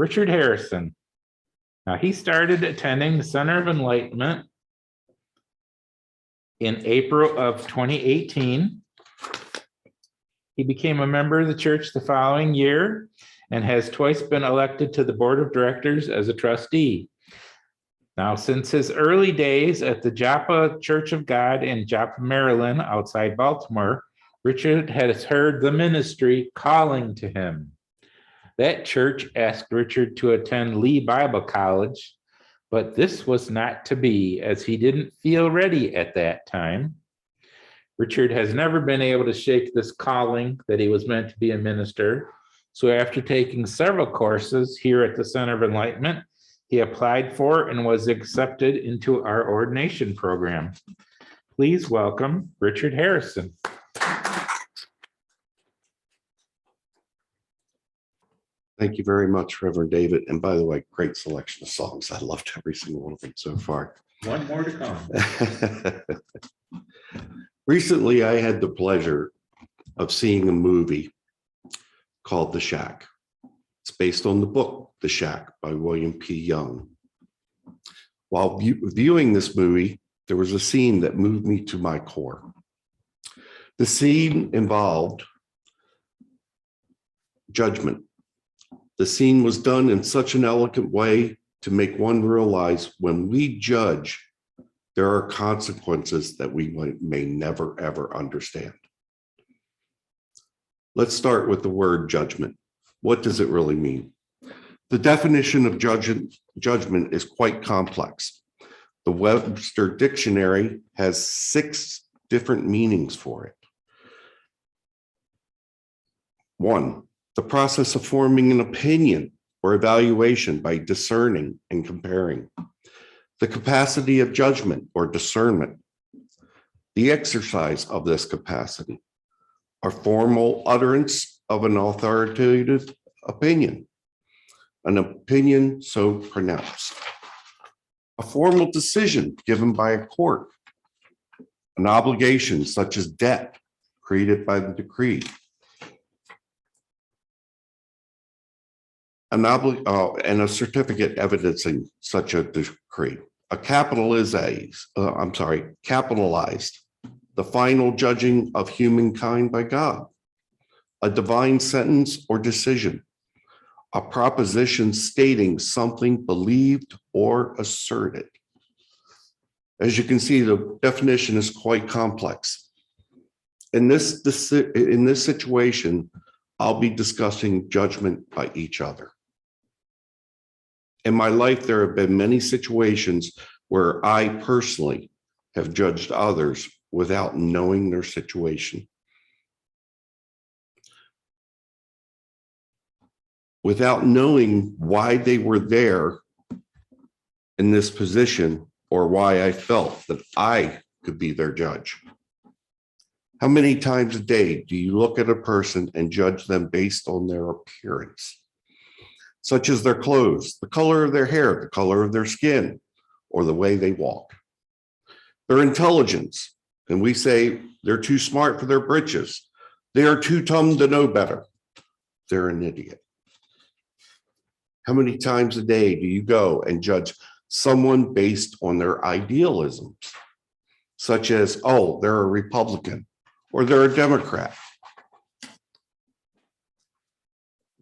Richard Harrison. Now, he started attending the Center of Enlightenment in April of 2018. He became a member of the church the following year and has twice been elected to the board of directors as a trustee. Now, since his early days at the Joppa Church of God in Joppa, Maryland, outside Baltimore, Richard has heard the ministry calling to him. That church asked Richard to attend Lee Bible College, but this was not to be, as he didn't feel ready at that time. Richard has never been able to shake this calling that he was meant to be a minister. So after taking several courses here at the Center of Enlightenment, he applied for and was accepted into our ordination program. Please welcome Richard Harrison. Thank you very much, Reverend David. And by the way, great selection of songs. I loved every single one of them so far. One more to come. Recently, I had the pleasure of seeing a movie called The Shack. It's based on the book, The Shack by William P. Young. While viewing this movie, there was a scene that moved me to my core. The scene involved judgment. The scene was done in such an elegant way to make one realize when we judge, there are consequences that we may never, ever understand. Let's start with the word judgment. What does it really mean? The definition of judgment is quite complex. The Webster Dictionary has 6 different meanings for it. 1, the process of forming an opinion or evaluation by discerning and comparing. The capacity of judgment or discernment. The exercise of this capacity. A formal utterance of an authoritative opinion. An opinion so pronounced. A formal decision given by a court. An obligation such as debt created by the decree. And a certificate evidencing such a decree. Capitalized, the final judging of humankind by God. A divine sentence or decision. A proposition stating something believed or asserted. As you can see, the definition is quite complex. In this situation, I'll be discussing judgment by each other. In my life, there have been many situations where I personally have judged others without knowing their situation. Without knowing why they were there in this position or why I felt that I could be their judge. How many times a day do you look at a person and judge them based on their appearance? Such as their clothes, the color of their hair, the color of their skin, or the way they walk. Their intelligence, and we say they're too smart for their britches. They are too dumb to know better. They're an idiot. How many times a day do you go and judge someone based on their idealisms, such as, oh, they're a Republican or they're a Democrat?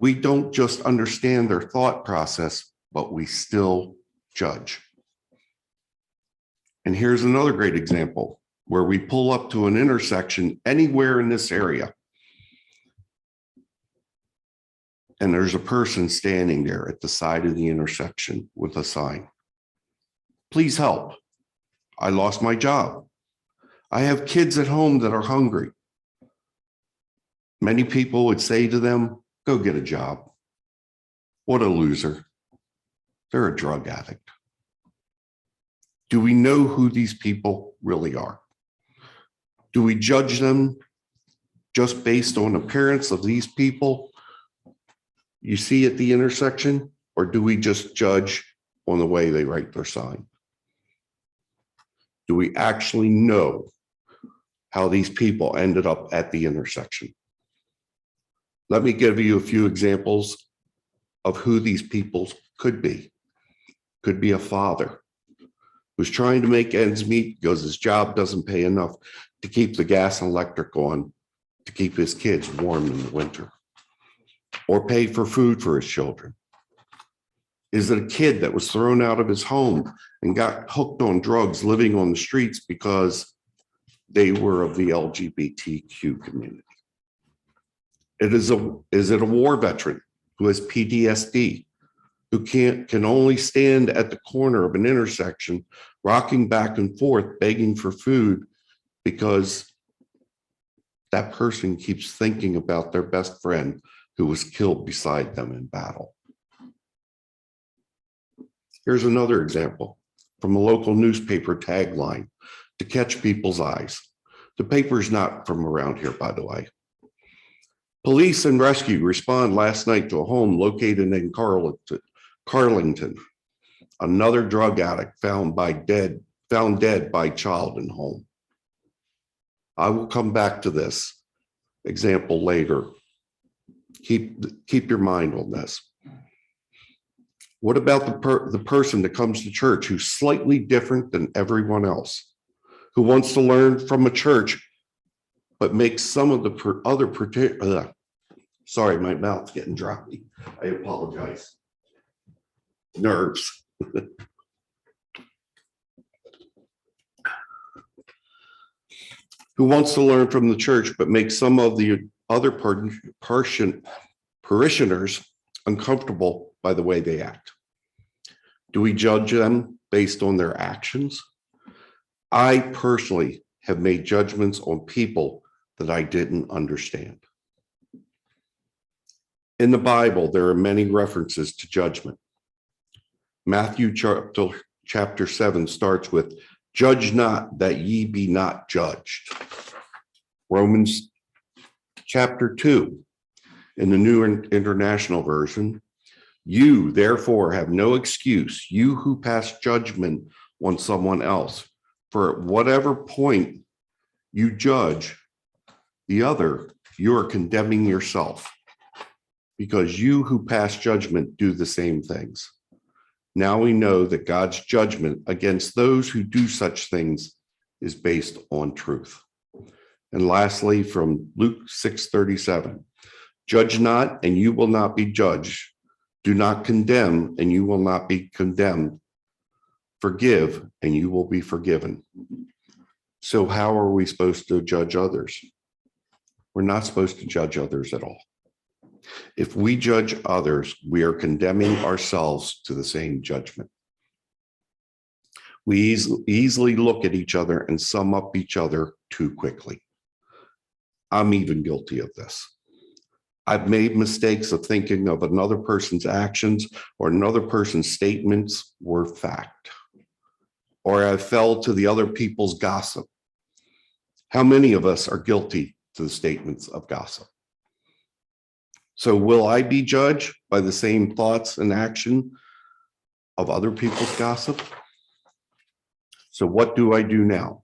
We don't just understand their thought process, but we still judge. And here's another great example where we pull up to an intersection anywhere in this area. And there's a person standing there at the side of the intersection with a sign. Please help. I lost my job. I have kids at home that are hungry. Many people would say to them, go get a job. What a loser. They're a drug addict. Do we know who these people really are? Do we judge them just based on appearance of these people you see at the intersection, or do we just judge on the way they write their sign? Do we actually know how these people ended up at the intersection? Let me give you a few examples of who these people could be. Could be a father who's trying to make ends meet because his job doesn't pay enough to keep the gas and electric on, to keep his kids warm in the winter, or pay for food for his children. Is it a kid that was thrown out of his home and got hooked on drugs, living on the streets because they were of the LGBTQ community? Is it a war veteran who has PTSD, who can only stand at the corner of an intersection, rocking back and forth, begging for food because that person keeps thinking about their best friend who was killed beside them in battle? Here's another example from a local newspaper tagline to catch people's eyes. The paper's not from around here, by the way. Police and rescue respond last night to a home located in Carlington. Another drug addict found dead by child in home. I will come back to this example later. Keep your mind on this. What about the person that comes to church who's slightly different than everyone else, who wants to learn from a church, but makes some of the sorry, my mouth's getting dry. I apologize. Nerves. Who wants to learn from the church, but makes some of the other parishioners uncomfortable by the way they act? Do we judge them based on their actions? I personally have made judgments on people that I didn't understand. In the Bible, there are many references to judgment. Matthew chapter 7 starts with, "Judge not that ye be not judged." Romans chapter 2, in the New International Version, "You therefore have no excuse, you who pass judgment on someone else. For at whatever point you judge the other, you are condemning yourself, because you who pass judgment do the same things. Now we know that God's judgment against those who do such things is based on truth." And lastly, from Luke 6:37, "Judge not, and you will not be judged. Do not condemn, and you will not be condemned. Forgive, and you will be forgiven." So how are we supposed to judge others? We're not supposed to judge others at all. If we judge others, we are condemning ourselves to the same judgment. We easily look at each other and sum up each other too quickly. I'm even guilty of this. I've made mistakes of thinking of another person's actions or another person's statements were fact, or I fell to the other people's gossip. How many of us are guilty to the statements of gossip? So will I be judged by the same thoughts and action of other people's gossip? So what do I do now?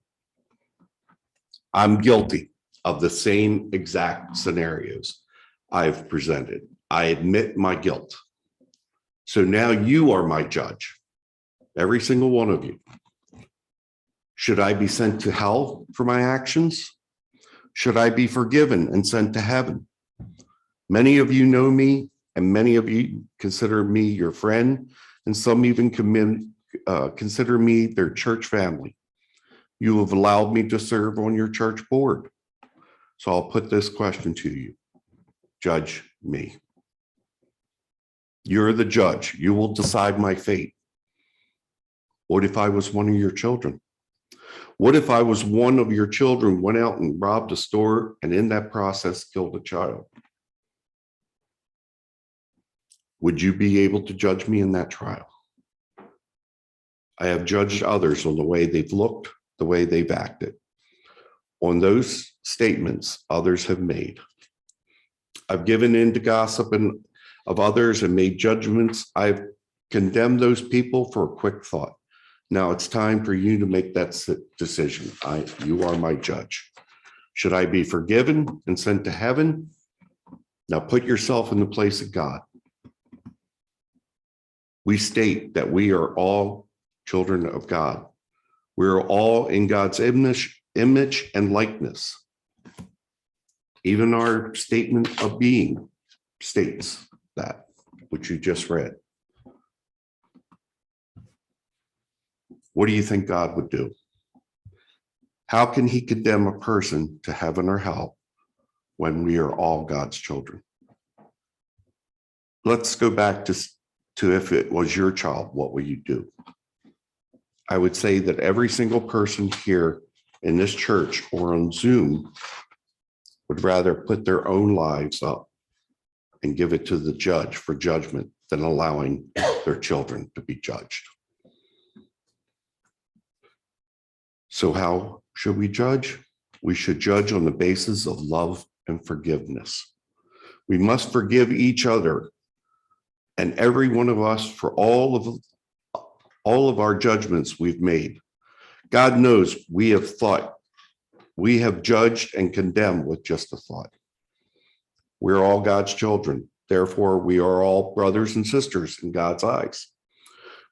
I'm guilty of the same exact scenarios I've presented. I admit my guilt. So now you are my judge, every single one of you. Should I be sent to hell for my actions? Should I be forgiven and sent to heaven? Many of you know me, and many of you consider me your friend, and some even consider me their church family. You have allowed me to serve on your church board. So I'll put this question to you. Judge me. You're the judge. You will decide my fate. What if I was one of your children? What if I was one of your children, went out and robbed a store, and in that process killed a child? Would you be able to judge me in that trial? I have judged others on the way they've looked, the way they've acted, on those statements others have made. I've given in to gossip of others and made judgments. I've condemned those people for a quick thought. Now it's time for you to make that decision. You are my judge. Should I be forgiven and sent to heaven? Now put yourself in the place of God. we state that we are all children of God. We are all in God's image and likeness. Even our statement of being states that, which you just read. What do you think God would do? How can he condemn a person to heaven or hell when we are all God's children? Let's go back to if it was your child, what would you do? I would say that every single person here in this church or on Zoom would rather put their own lives up and give it to the judge for judgment than allowing their children to be judged. So how should we judge? We should judge on the basis of love and forgiveness. We must forgive each other and every one of us for all of our judgments we've made. God knows we have judged and condemned with just a thought. We're all God's children. Therefore, we are all brothers and sisters in God's eyes.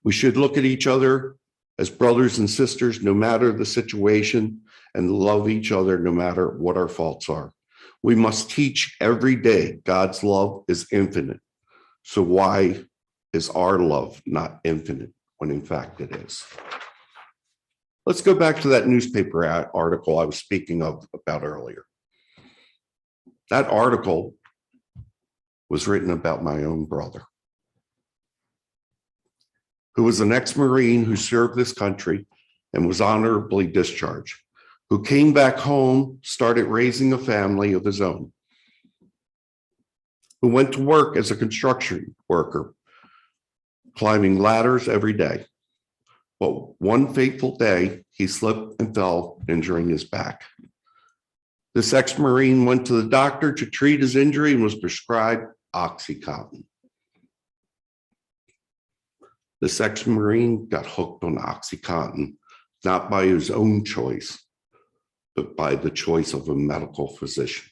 We should look at each other as brothers and sisters, no matter the situation, and love each other no matter what our faults are. We must teach every day God's love is infinite. So why is our love not infinite when in fact it is? Let's go back to that newspaper article I was speaking about earlier. That article was written about my own brother, who was an ex-Marine who served this country and was honorably discharged, who came back home, started raising a family of his own, who went to work as a construction worker, climbing ladders every day. But one fateful day, he slipped and fell, injuring his back. This ex-Marine went to the doctor to treat his injury and was prescribed OxyContin. This ex-Marine got hooked on OxyContin, not by his own choice, but by the choice of a medical physician.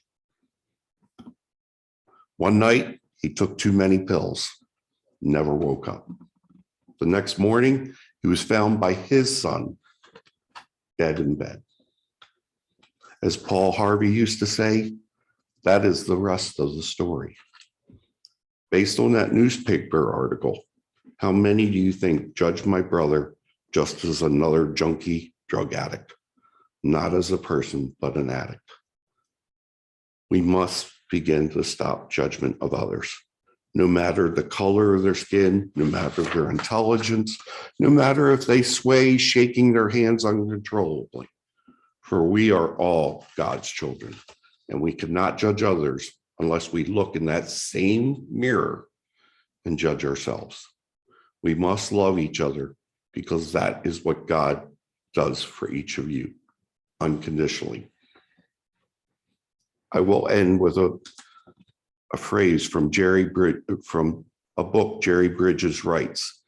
One night, he took too many pills, never woke up. The next morning, he was found by his son, dead in bed. As Paul Harvey used to say, that is the rest of the story. Based on that newspaper article, how many do you think judge my brother just as another junkie drug addict, not as a person, but an addict? We must begin to stop judgment of others, no matter the color of their skin, no matter their intelligence, no matter if they sway, shaking their hands uncontrollably. For we are all God's children, and we cannot judge others unless we look in that same mirror and judge ourselves. We must love each other because that is what God does for each of you unconditionally. I will end with a phrase from a book Jerry Bridges writes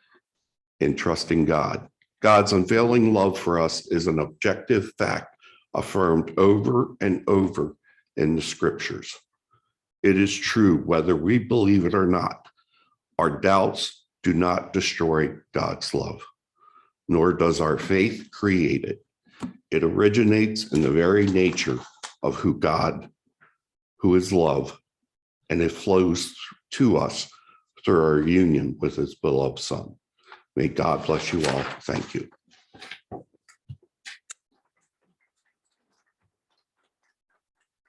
in Trusting God. God's unfailing love for us is an objective fact affirmed over and over in the scriptures. It is true whether we believe it or not. Our doubts do not destroy God's love, nor does our faith create it. It originates in the very nature of who is love, and it flows to us through our union with his beloved Son. May God bless you all. Thank you.